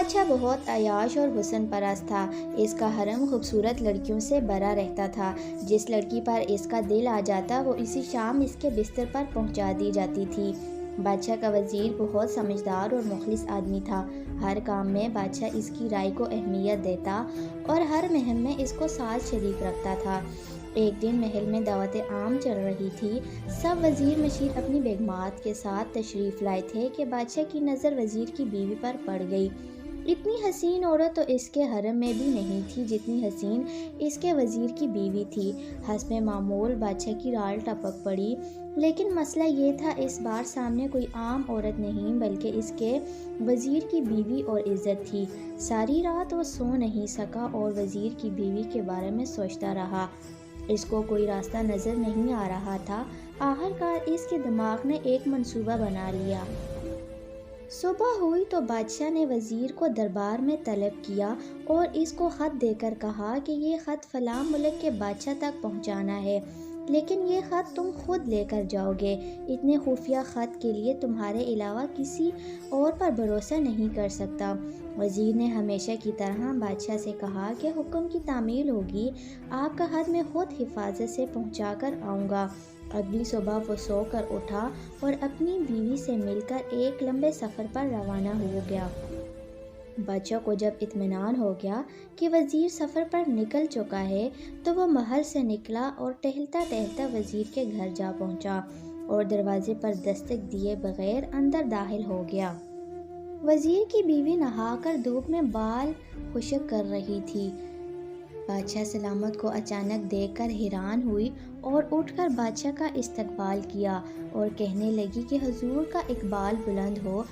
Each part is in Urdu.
بادشاہ بہت عیاش اور حسن پرست تھا۔ اس کا حرم خوبصورت لڑکیوں سے بھرا رہتا تھا۔ جس لڑکی پر اس کا دل آ جاتا وہ اسی شام اس کے بستر پر پہنچا دی جاتی تھی۔ بادشاہ کا وزیر بہت سمجھدار اور مخلص آدمی تھا۔ ہر کام میں بادشاہ اس کی رائے کو اہمیت دیتا اور ہر مہم میں اس کو ساتھ شریک رکھتا تھا۔ ایک دن محل میں دعوت عام چل رہی تھی۔ سب وزیر مشیر اپنی بیگمات کے ساتھ تشریف لائے تھے کہ بادشاہ کی نظر وزیر کی بیوی پر پڑ گئی۔ اتنی حسین عورت تو اس کے حرم میں بھی نہیں تھی جتنی حسین اس کے وزیر کی بیوی تھی۔ حسب معمول بادشاہ کی رال ٹپک پڑی، لیکن مسئلہ یہ تھا اس بار سامنے کوئی عام عورت نہیں بلکہ اس کے وزیر کی بیوی اور عزت تھی۔ ساری رات وہ سو نہیں سکا اور وزیر کی بیوی کے بارے میں سوچتا رہا۔ اس کو کوئی راستہ نظر نہیں آ رہا تھا۔ آخرکار اس کے دماغ نے ایک منصوبہ بنا لیا۔ صبح ہوئی تو بادشاہ نے وزیر کو دربار میں طلب کیا اور اس کو خط دے کر کہا کہ یہ خط فلاں ملک کے بادشاہ تک پہنچانا ہے، لیکن یہ خط تم خود لے کر جاؤ گے۔ اتنے خفیہ خط کے لیے تمہارے علاوہ کسی اور پر بھروسہ نہیں کر سکتا۔ وزیر نے ہمیشہ کی طرح بادشاہ سے کہا کہ حکم کی تعمیل ہوگی، آپ کا خط میں خود حفاظت سے پہنچا کر آؤں گا۔ اگلی صبح وہ سو کر اٹھا اور اپنی بیوی سے مل کر ایک لمبے سفر پر روانہ ہو گیا۔ بادشاہ کو جب اطمینان ہو گیا کہ وزیر سفر پر نکل چکا ہے تو وہ محل سے نکلا اور ٹہلتا ٹہلتا وزیر کے گھر جا پہنچا اور دروازے پر دستک دیے بغیر اندر داخل ہو گیا۔ وزیر کی بیوی نہا کر دھوپ میں بال خشک کر رہی تھی۔ بادشاہ سلامت کو اچانک دیکھ کر حیران ہوئی اور اٹھ کر بادشاہ کا استقبال کیا اور کہنے لگی کہ حضور کا اقبال بلند ہو،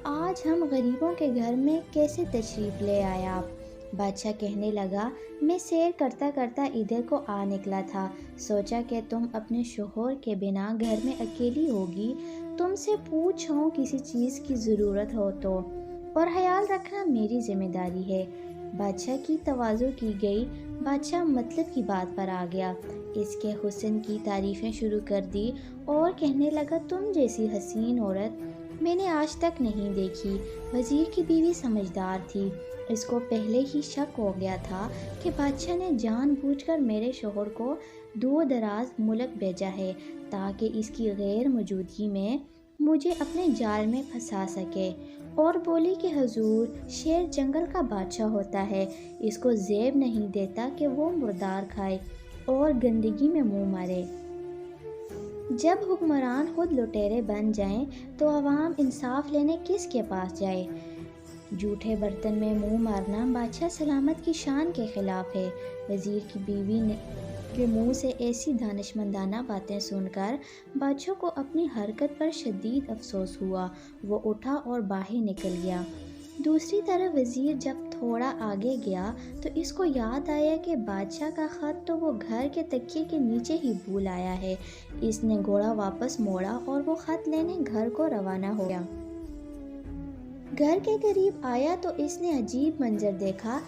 آج ہم غریبوں کے گھر میں کیسے تشریف لے آئے آپ؟ بادشاہ کہنے لگا، میں سیر کرتا کرتا ادھر کو آ نکلا تھا، سوچا کہ تم اپنے شوہر کے بنا گھر میں اکیلی ہوگی، تم سے پوچھوں کسی چیز کی ضرورت ہو تو، اور خیال رکھنا میری ذمہ داری ہے۔ بادشاہ کی تواضع کی گئی۔ بادشاہ مطلب کی بات پر آ گیا، اس کے حسن کی تعریفیں شروع کر دی اور کہنے لگا، تم جیسی حسین عورت میں نے آج تک نہیں دیکھی۔ وزیر کی بیوی سمجھدار تھی، اس کو پہلے ہی شک ہو گیا تھا کہ بادشاہ نے جان بوجھ کر میرے شوہر کو دور دراز ملک بھیجا ہے تاکہ اس کی غیر موجودگی میں مجھے اپنے جال میں پھنسا سکے، اور بولی کہ حضور، شیر جنگل کا بادشاہ ہوتا ہے، اس کو زیب نہیں دیتا کہ وہ مردار کھائے اور گندگی میں منہ مارے۔ جب حکمران خود لٹیرے بن جائیں تو عوام انصاف لینے کس کے پاس جائے؟ جھوٹے برتن میں منہ مارنا بادشاہ سلامت کی شان کے خلاف ہے۔ وزیر کی بیوی کے منہ سے ایسی دانشمندانہ باتیں سن کر بادشاہ کو اپنی حرکت پر شدید افسوس ہوا۔ وہ اٹھا اور باہر نکل گیا۔ دوسری طرف وزیر جب تھوڑا آگے گیا تو اس کو یاد آیا کہ بادشاہ کا خط تو وہ گھر کے تکیے کے نیچے ہی بھول آیا ہے۔ اس نے گھوڑا واپس موڑا اور وہ خط لینے گھر کو روانہ ہو گیا۔ گھر کے قریب آیا تو اس نے عجیب منظر دیکھا۔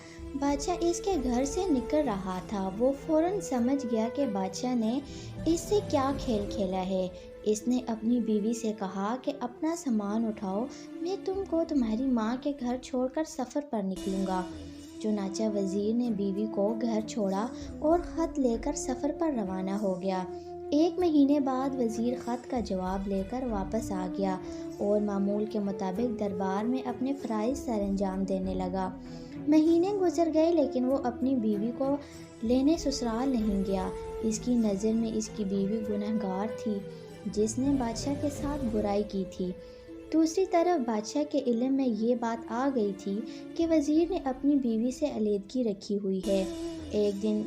بادشاہ اس کے گھر سے نکل رہا تھا۔ وہ فوراً سمجھ گیا کہ بادشاہ نے اس سے کیا کھیل کھیلا ہے۔ اس نے اپنی بیوی سے کہا کہ اپنا سامان اٹھاؤ، میں تم کو تمہاری ماں کے گھر چھوڑ کر سفر پر نکلوں گا۔ چنانچہ وزیر نے بیوی کو گھر چھوڑا اور خط لے کر سفر پر روانہ ہو گیا۔ ایک مہینے بعد وزیر خط کا جواب لے کر واپس آ گیا اور معمول کے مطابق دربار میں اپنے فرائض سر انجام دینے لگا۔ مہینے گزر گئے لیکن وہ اپنی بیوی کو لینے سسرال نہیں گیا۔ اس کی نظر میں اس کی بیوی گنہگار تھی جس نے بادشاہ کے ساتھ برائی کی تھی۔ دوسری طرف بادشاہ کے علم میں یہ بات آ گئی تھی کہ وزیر نے اپنی بیوی سے علیحدگی رکھی ہوئی ہے۔ ایک دن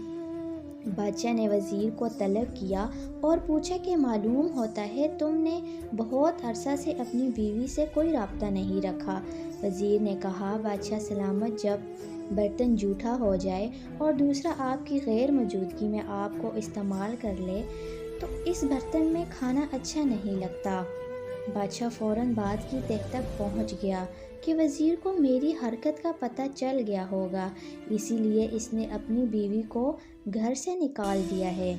بادشاہ نے وزیر کو طلب کیا اور پوچھا کہ معلوم ہوتا ہے تم نے بہت عرصہ سے اپنی بیوی سے کوئی رابطہ نہیں رکھا۔ وزیر نے کہا، بادشاہ سلامت، جب برتن جھوٹا ہو جائے اور دوسرا آپ کی غیر موجودگی میں آپ کو استعمال کر لے تو اس برتن میں کھانا اچھا نہیں لگتا۔ بادشاہ فوراً بات کی تہہ تک پہنچ گیا کہ وزیر کو میری حرکت کا پتہ چل گیا ہوگا، اسی لیے اس نے اپنی بیوی کو گھر سے نکال دیا ہے۔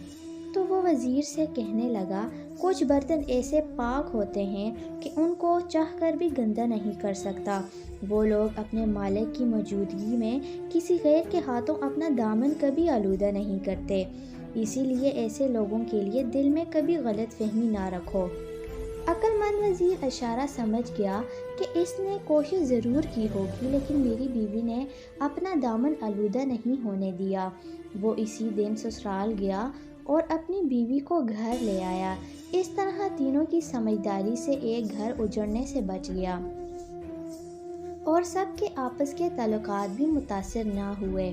تو وہ وزیر سے کہنے لگا، کچھ برتن ایسے پاک ہوتے ہیں کہ ان کو چاہ کر بھی گندا نہیں کر سکتا۔ وہ لوگ اپنے مالک کی موجودگی میں کسی غیر کے ہاتھوں اپنا دامن کبھی آلودہ نہیں کرتے، اسی لیے ایسے لوگوں کے لیے دل میں کبھی غلط فہمی نہ رکھو۔ عقل مند وزیر اشارہ سمجھ گیا کہ اس نے کوشش ضرور کی ہوگی، لیکن میری بیوی نے اپنا دامن آلودہ نہیں ہونے دیا۔ وہ اسی دن سسرال گیا اور اپنی بیوی کو گھر لے آیا۔ اس طرح تینوں کی سمجھداری سے ایک گھر اجڑنے سے بچ گیا اور سب کے آپس کے تعلقات بھی متاثر نہ ہوئے۔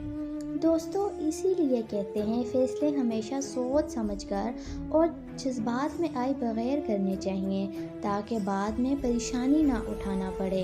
دوستو، اسی لیے کہتے ہیں فیصلے ہمیشہ سوچ سمجھ کر اور جذبات میں آئے بغیر کرنے چاہیے تاکہ بعد میں پریشانی نہ اٹھانا پڑے۔